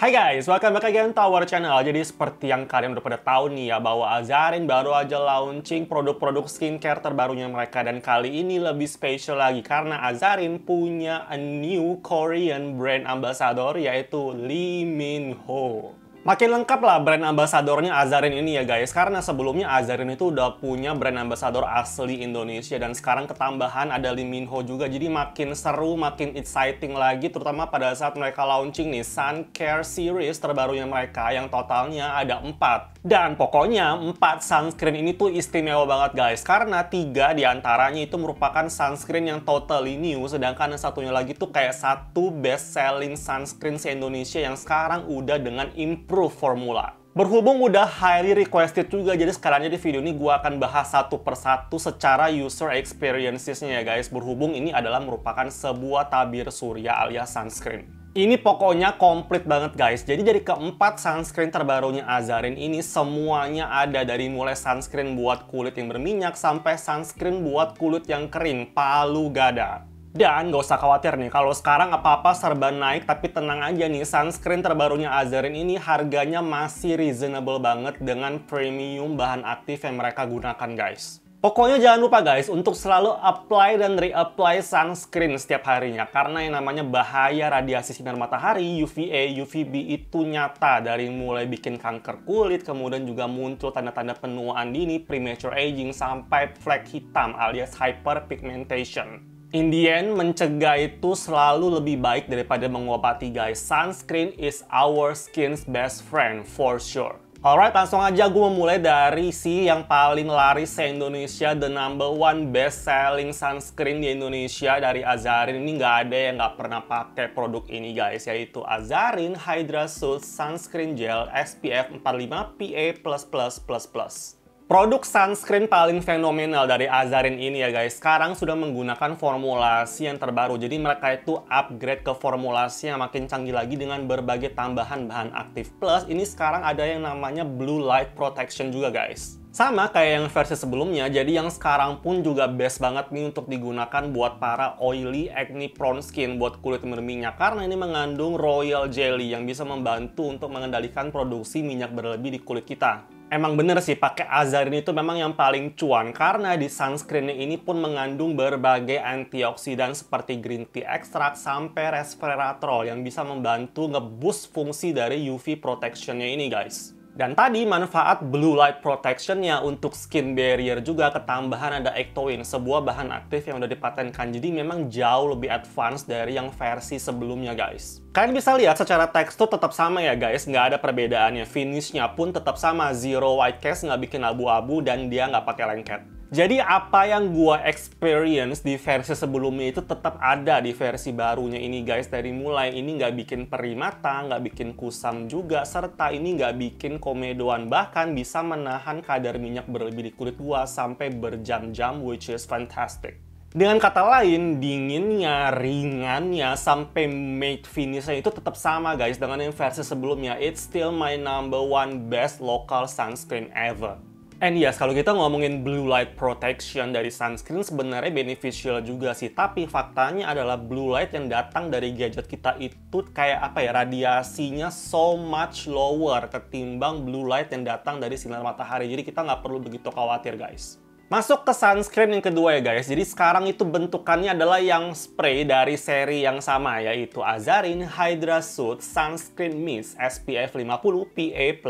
Hai guys, welcome back again to our channel. Jadi seperti yang kalian udah pada tahu nih ya, bahwa Azarin baru aja launching produk-produk skincare terbarunya mereka. Dan kali ini lebih spesial lagi karena Azarin punya a new Korean brand ambassador, yaitu Lee Min Ho. Makin lengkap lah brand ambasadornya Azarin ini ya guys, karena sebelumnya Azarin itu udah punya brand ambasador asli Indonesia dan sekarang ketambahan ada Lee Min Ho juga, jadi makin seru, makin exciting lagi, terutama pada saat mereka launching nih Sun Care Series terbarunya mereka yang totalnya ada 4. Dan pokoknya 4 sunscreen ini tuh istimewa banget guys, karena 3 diantaranya itu merupakan sunscreen yang totally new, sedangkan yang satunya lagi tuh kayak satu best selling sunscreen se-Indonesia yang sekarang udah dengan improve formula. Berhubung udah highly requested juga, jadi sekarang di video ini gue akan bahas satu persatu secara user experiences-nya ya guys. Berhubung ini adalah merupakan sebuah tabir surya alias sunscreen. Ini pokoknya komplit banget guys. Jadi dari keempat sunscreen terbarunya Azarin ini semuanya ada, dari mulai sunscreen buat kulit yang berminyak sampai sunscreen buat kulit yang kering, palu gada. Dan gak usah khawatir nih, kalau sekarang apa-apa serba naik, tapi tenang aja nih, sunscreen terbarunya Azarin ini harganya masih reasonable banget dengan premium bahan aktif yang mereka gunakan guys. Pokoknya jangan lupa guys untuk selalu apply dan reapply sunscreen setiap harinya, karena yang namanya bahaya radiasi sinar matahari UVA, UVB itu nyata, dari mulai bikin kanker kulit, kemudian juga muncul tanda-tanda penuaan dini, premature aging, sampai flek hitam alias hyperpigmentation. In the end, mencegah itu selalu lebih baik daripada mengobati guys. Sunscreen is our skin's best friend for sure. Alright, langsung aja gue memulai dari yang paling laris se-Indonesia, the number one best selling sunscreen di Indonesia dari Azarin. Ini nggak ada yang nggak pernah pakai produk ini guys, yaitu Azarin Hydra Soothe Sunscreen Gel SPF 45 PA++++. Produk sunscreen paling fenomenal dari Azarin ini ya guys, sekarang sudah menggunakan formulasi yang terbaru. Jadi mereka itu upgrade ke formulasi yang makin canggih lagi dengan berbagai tambahan bahan aktif. Plus ini sekarang ada yang namanya Blue Light Protection juga guys. Sama kayak yang versi sebelumnya, jadi yang sekarang pun juga best banget nih untuk digunakan buat para oily, acne prone skin, buat kulit yang berminyak. Karena ini mengandung royal jelly yang bisa membantu untuk mengendalikan produksi minyak berlebih di kulit kita. Emang bener sih, pakai Azarin itu memang yang paling cuan, karena di sunscreennya ini pun mengandung berbagai antioksidan seperti green tea extract sampai resveratrol yang bisa membantu nge-boost fungsi dari UV protectionnya ini guys. Dan tadi manfaat Blue Light Protection-nya untuk skin barrier juga ketambahan ada ectoin, sebuah bahan aktif yang udah dipatenkan. Jadi memang jauh lebih advance dari yang versi sebelumnya guys. Kalian bisa lihat secara tekstur tetap sama ya guys, nggak ada perbedaannya. Finishnya pun tetap sama, zero white cast, nggak bikin abu-abu, dan dia nggak pakai lengket. Jadi apa yang gua experience di versi sebelumnya itu tetap ada di versi barunya ini guys. Dari mulai ini nggak bikin perih mata, nggak bikin kusam juga, serta ini nggak bikin komedoan, bahkan bisa menahan kadar minyak berlebih di kulit gua sampai berjam-jam, which is fantastic. Dengan kata lain, dinginnya, ringannya, sampai matte finishnya itu tetap sama guys dengan yang versi sebelumnya. It's still my number one best local sunscreen ever. And yes, kalau kita ngomongin blue light protection dari sunscreen sebenarnya beneficial juga sih. Tapi faktanya adalah blue light yang datang dari gadget kita itu kayak apa ya, radiasinya so much lower ketimbang blue light yang datang dari sinar matahari. Jadi kita nggak perlu begitu khawatir guys. Masuk ke sunscreen yang kedua ya guys. Jadi sekarang itu bentukannya adalah yang spray dari seri yang sama, yaitu Azarin Hydra Soothe Sunscreen Mist SPF 50 PA++++.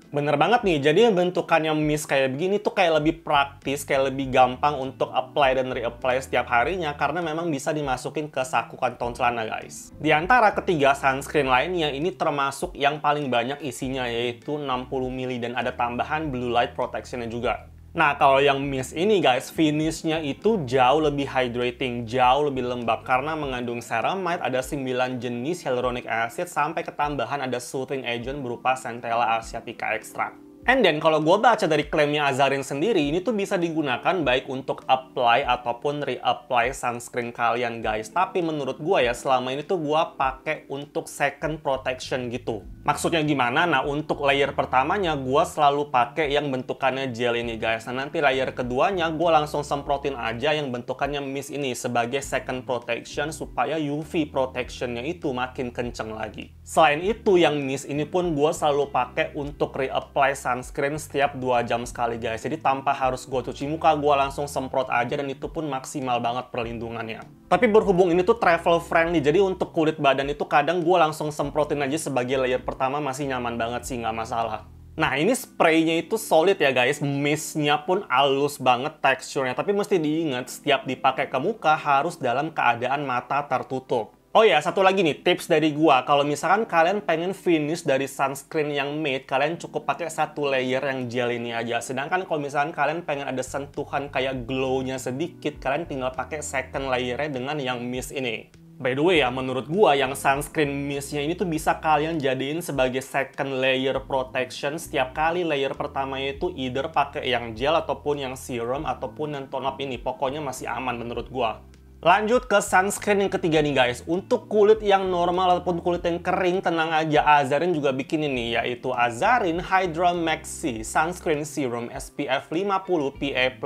Bener banget nih, jadi bentukannya mist kayak begini tuh kayak lebih praktis, kayak lebih gampang untuk apply dan reapply setiap harinya, karena memang bisa dimasukin ke saku kantong celana guys. Di antara ketiga sunscreen lainnya, ini termasuk yang paling banyak isinya, yaitu 60 ml, dan ada tambahan blue light protectionnya juga. Nah, kalau yang mist ini guys, finishnya itu jauh lebih hydrating, jauh lebih lembab, karena mengandung ceramide, ada 9 jenis hyaluronic acid, sampai ketambahan ada soothing agent berupa Centella asiatica extract. And then kalau gue baca dari klaimnya Azarin sendiri, ini tuh bisa digunakan baik untuk apply ataupun reapply sunscreen kalian guys. Tapi menurut gue ya, selama ini tuh gue pakai untuk second protection gitu. Maksudnya gimana? Nah, untuk layer pertamanya gue selalu pakai yang bentukannya gel ini guys. Nah, nanti layer keduanya gue langsung semprotin aja yang bentukannya mist ini sebagai second protection supaya UV protectionnya itu makin kenceng lagi. Selain itu, yang mist ini pun gue selalu pakai untuk reapply sunscreen setiap 2 jam sekali guys. Jadi tanpa harus gue cuci muka, gue langsung semprot aja dan itu pun maksimal banget perlindungannya. Tapi berhubung ini tuh travel friendly, jadi untuk kulit badan itu kadang gue langsung semprotin aja sebagai layer pertama, masih nyaman banget sih, nggak masalah. Nah, ini spraynya itu solid ya guys, mistnya pun halus banget teksturnya. Tapi mesti diingat, setiap dipakai ke muka harus dalam keadaan mata tertutup. Oh ya, satu lagi nih tips dari gua, kalau misalkan kalian pengen finish dari sunscreen yang matte, kalian cukup pakai satu layer yang gel ini aja. Sedangkan kalau misalkan kalian pengen ada sentuhan kayak glow-nya sedikit, kalian tinggal pakai second layernya dengan yang mist ini. By the way ya, menurut gua yang sunscreen mistnya ini tuh bisa kalian jadiin sebagai second layer protection setiap kali layer pertamanya itu either pakai yang gel ataupun yang serum ataupun yang tone up ini. Pokoknya masih aman menurut gua. Lanjut ke sunscreen yang ketiga nih guys. Untuk kulit yang normal ataupun kulit yang kering, tenang aja, Azarin juga bikin ini, yaitu Azarin Hydra Maxi Sunscreen Serum SPF 50 PA++++.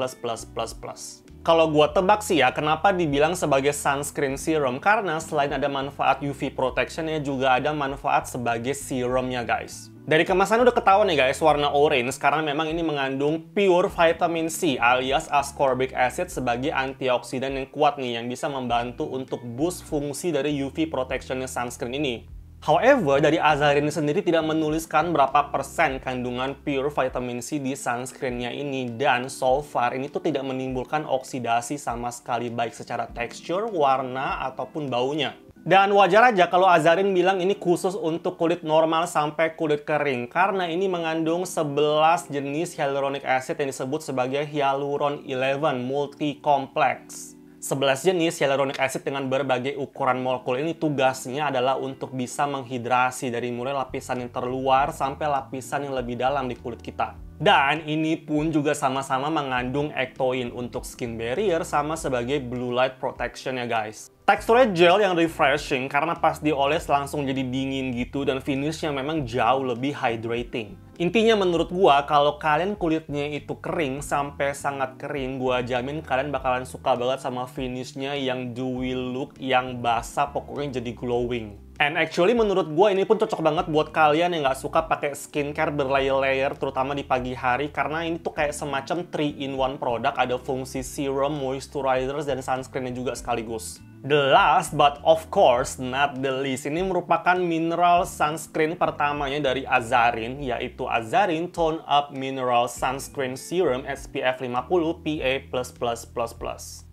Kalau gua tebak sih ya, kenapa dibilang sebagai sunscreen serum? Karena selain ada manfaat UV protectionnya, juga ada manfaat sebagai serumnya guys. Dari kemasannya udah ketahuan nih guys, warna orange, karena memang ini mengandung pure vitamin C alias ascorbic acid sebagai antioksidan yang kuat nih, yang bisa membantu untuk boost fungsi dari UV protectionnya sunscreen ini. However, dari Azarin sendiri tidak menuliskan berapa persen kandungan pure vitamin C di sunscreennya ini, dan so far ini tuh tidak menimbulkan oksidasi sama sekali baik secara tekstur, warna, ataupun baunya. Dan wajar aja kalau Azarin bilang ini khusus untuk kulit normal sampai kulit kering, karena ini mengandung 11 jenis hyaluronic acid yang disebut sebagai hyaluron 11 multi-complex. 11 jenis hyaluronic acid dengan berbagai ukuran molekul ini tugasnya adalah untuk bisa menghidrasi dari mulai lapisan yang terluar sampai lapisan yang lebih dalam di kulit kita. Dan ini pun juga sama-sama mengandung ectoin untuk skin barrier sama sebagai blue light protection ya guys. Teksturnya gel yang refreshing karena pas dioles langsung jadi dingin gitu, dan finishnya memang jauh lebih hydrating. Intinya menurut gua, kalau kalian kulitnya itu kering sampai sangat kering, gua jamin kalian bakalan suka banget sama finishnya yang dewy look, yang basah, pokoknya jadi glowing. And actually menurut gue ini pun cocok banget buat kalian yang nggak suka pakai skincare berlayer-layer, terutama di pagi hari, karena ini tuh kayak semacam 3-in-1 produk, ada fungsi serum, moisturizer, dan sunscreennya juga sekaligus. The last but of course not the least, ini merupakan mineral sunscreen pertamanya dari Azarin, yaitu Azarin Tone Up Mineral Sunscreen Serum SPF 50 PA++++.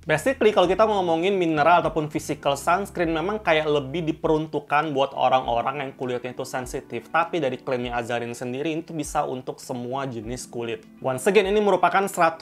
Basically, kalau kita ngomongin mineral ataupun physical sunscreen, memang kayak lebih diperuntukkan buat orang-orang yang kulitnya itu sensitif. Tapi dari klaimnya Azarin sendiri, itu bisa untuk semua jenis kulit. Once again, ini merupakan 100%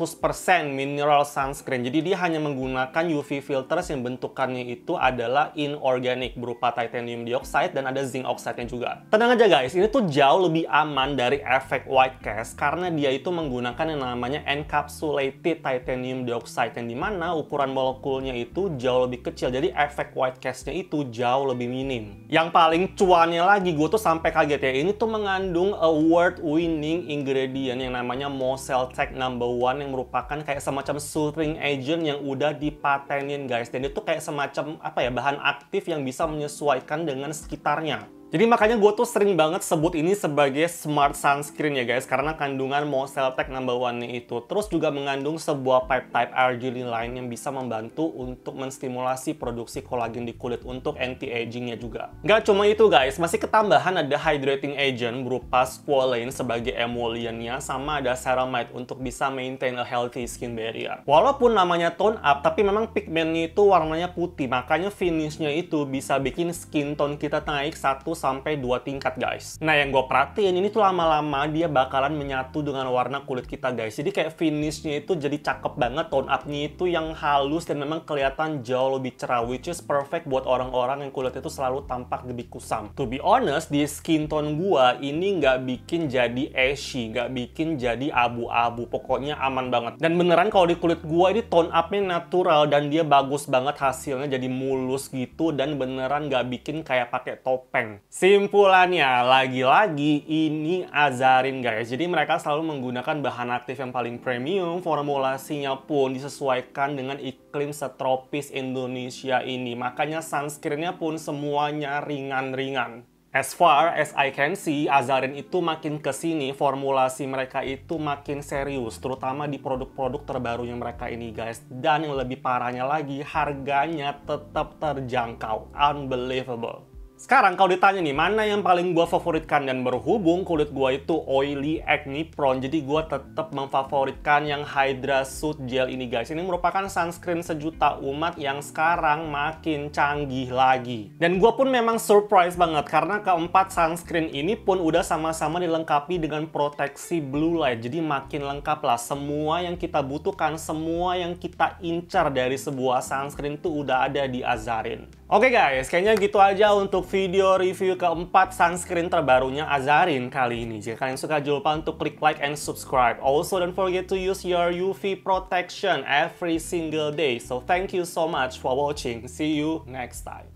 mineral sunscreen. Jadi dia hanya menggunakan UV filters yang bentukannya itu adalah inorganic, berupa titanium dioxide dan ada zinc oxide-nya juga. Tenang aja guys, ini tuh jauh lebih aman dari efek white cast karena dia itu menggunakan yang namanya encapsulated titanium dioxide, yang dimana ukuran molekulnya itu jauh lebih kecil, jadi efek white cast-nya itu jauh lebih minim. Yang paling cuannya lagi, gue tuh sampai kaget ya, ini tuh mengandung award-winning ingredient yang namanya Moceltec No.1 yang merupakan kayak semacam soothing agent yang udah dipatenin guys, dan itu kayak semacam apa ya, bahan aktif yang bisa menyesuaikan dengan sekitarnya. Jadi makanya gue tuh sering banget sebut ini sebagai smart sunscreen ya guys, karena kandungan Moceltec No.1-nya itu. Terus juga mengandung sebuah peptide arginine lain yang bisa membantu untuk menstimulasi produksi kolagen di kulit untuk anti-agingnya juga. Nggak cuma itu guys, masih ketambahan ada hydrating agent berupa squalane sebagai emollientnya, sama ada ceramide untuk bisa maintain a healthy skin barrier. Walaupun namanya tone up, tapi memang pigmentnya itu warnanya putih, makanya finishnya itu bisa bikin skin tone kita naik 1 sampai 2 tingkat guys. Nah yang gue perhatiin ini tuh lama-lama dia bakalan menyatu dengan warna kulit kita guys. Jadi kayak finishnya itu jadi cakep banget, tone up-nya itu yang halus dan memang kelihatan jauh lebih cerah, which is perfect buat orang-orang yang kulitnya itu selalu tampak lebih kusam. To be honest, di skin tone gua ini nggak bikin jadi ashy, nggak bikin jadi abu-abu, pokoknya aman banget. Dan beneran kalau di kulit gua ini tone up-nya natural dan dia bagus banget hasilnya, jadi mulus gitu dan beneran nggak bikin kayak pakai topeng. Simpulannya, lagi-lagi ini Azarin guys. Jadi mereka selalu menggunakan bahan aktif yang paling premium, formulasinya pun disesuaikan dengan iklim setropis Indonesia ini. Makanya sunscreen-nya pun semuanya ringan-ringan. As far as I can see, Azarin itu makin kesini, formulasi mereka itu makin serius, terutama di produk-produk terbarunya mereka ini guys. Dan yang lebih parahnya lagi, harganya tetap terjangkau. Unbelievable. Sekarang kalau ditanya nih, mana yang paling gue favoritkan, dan berhubung kulit gue itu oily, acne prone, jadi gue tetap memfavoritkan yang Hydra Soot Gel ini guys. Ini merupakan sunscreen sejuta umat yang sekarang makin canggih lagi. Dan gue pun memang surprise banget karena keempat sunscreen ini pun udah sama-sama dilengkapi dengan proteksi blue light. Jadi makin lengkap lah, semua yang kita butuhkan, semua yang kita incar dari sebuah sunscreen itu udah ada di Azarin. Oke guys, kayaknya gitu aja untuk video review keempat sunscreen terbarunya Azarin kali ini. Jika kalian suka, jangan lupa untuk klik like and subscribe. Also, don't forget to use your UV protection every single day. So, thank you so much for watching. See you next time.